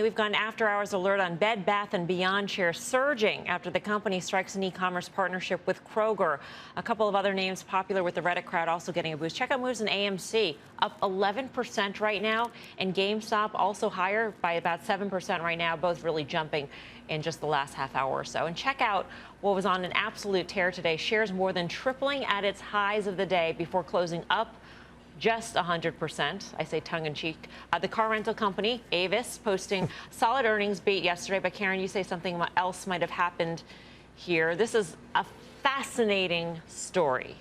We've got an after-hours alert on Bed Bath & Beyond shares surging after the company strikes an e-commerce partnership with Kroger. A couple of other names popular with the Reddit crowd also getting a boost. Check out moves in AMC, up 11% right now, and GameStop also higher by about 7% right now, both really jumping in just the last half hour or so. And check out what was on an absolute tear today. Shares more than tripling at its highs of the day before closing up just 100%. I say tongue-in-cheek. The car rental company, Avis, posting solid earnings beat yesterday. But Karen, you say something else might have happened here. This is a fascinating story.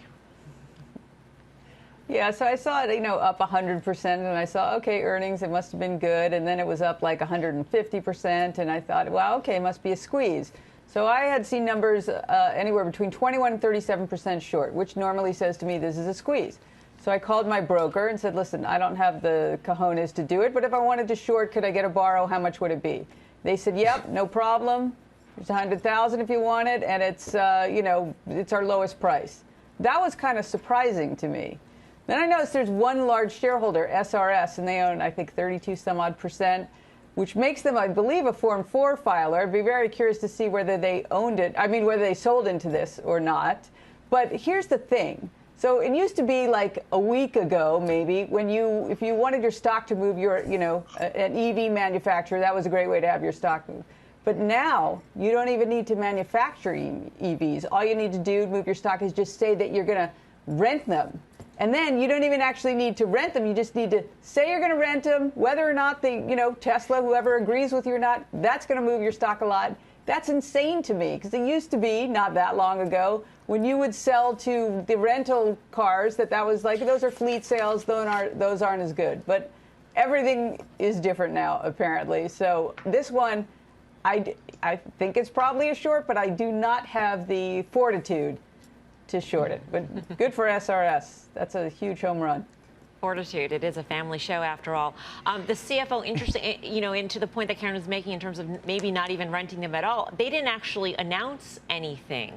Yeah, so I saw it, up 100%, and I saw, okay, earnings, it must have been good, and then it was up like 150%, and I thought, well, okay, it must be a squeeze. So I had seen numbers anywhere between 21 and 37% short, which normally says to me this is a squeeze. So I called my broker and said, listen, I don't have the cojones to do it, but if I wanted to short, could I get a borrow? How much would it be? They said, yep, no problem. There's $100,000 if you want it, and it's, it's our lowest price. That was kind of surprising to me. Then I noticed there's one large shareholder, SRS, and they own, I think, 32 some odd percent, which makes them, I believe, a Form 4 filer. I'd be very curious to see whether they owned it, whether they sold into this or not. But here's the thing. So it used to be like a week ago, maybe, when if you wanted your stock to move, an EV manufacturer, that was a great way to have your stock move. But now you don't even need to manufacture EVs. All you need to do to move your stock is just say that you're going to rent them. And then you don't even actually need to rent them. You just need to say you're going to rent them, whether or not Tesla, whoever agrees with you or not, that's going to move your stock a lot. That's insane to me, because it used to be, not that long ago, when you would sell to the rental cars, that was like, those are fleet sales, those aren't as good. But everything is different now, apparently. So this one, I think it's probably a short, but I do not have the fortitude to short it. But good for SRS. That's a huge home run. Fortitude. It is a family show, after all. The CFO, interesting, into the point that Karen was making in terms of maybe not even renting them at all. They didn't actually announce anything.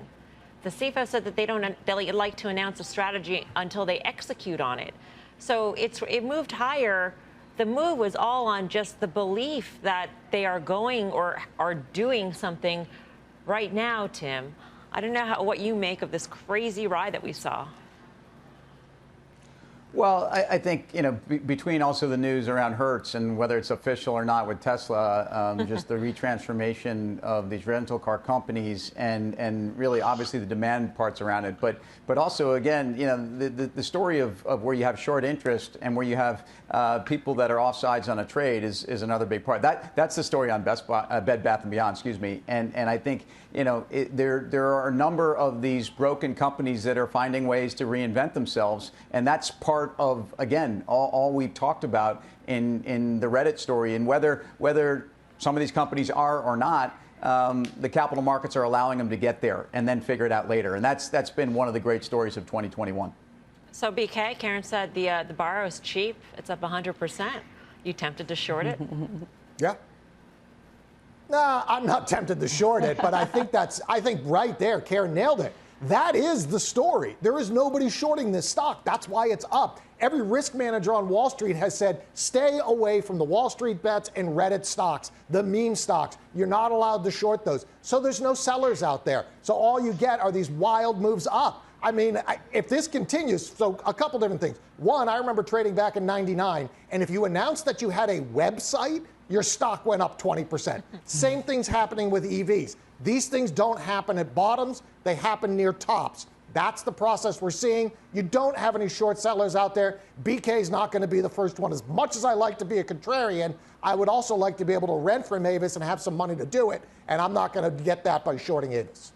The CFO said that they like to announce a strategy until they execute on it. So it moved higher. The move was all on just the belief that they are going or are doing something right now, Tim. I don't know what you make of this crazy ride that we saw. Well, I think, between also the news around Hertz and whether it's official or not with Tesla, just the retransformation of these rental car companies and really obviously the demand parts around it. But also, again, the story of where you have short interest and where you have people that are offsides on a trade is another big part. That's the story on Bed Bath & Beyond, excuse me. And I think, there are a number of these broken companies that are finding ways to reinvent themselves. And that's part of, again, all we've talked about in the Reddit story, and whether some of these companies are or not, the capital markets are allowing them to get there and then figure it out later. And that's been one of the great stories of 2021. So, BK, Karen said the borrow is cheap. It's up 100%. You tempted to short it? Yeah. Nah, I'm not tempted to short it, but I think right there, Karen nailed it. That is the story. There is nobody shorting this stock. That's why it's up. Every risk manager on Wall Street has said, stay away from the Wall Street bets and Reddit stocks, the meme stocks. You're not allowed to short those. So there's no sellers out there. So all you get are these wild moves up. I mean, if this continues, so a couple different things. One, I remember trading back in '99, and if you announced that you had a website, your stock went up 20%. Same thing's happening with EVs. These things don't happen at bottoms, they happen near tops. That's the process we're seeing. You don't have any short sellers out there. BK is not going to be the first one. As much as I like to be a contrarian, I would also like to be able to rent from Avis and have some money to do it, and I'm not going to get that by shorting Avis.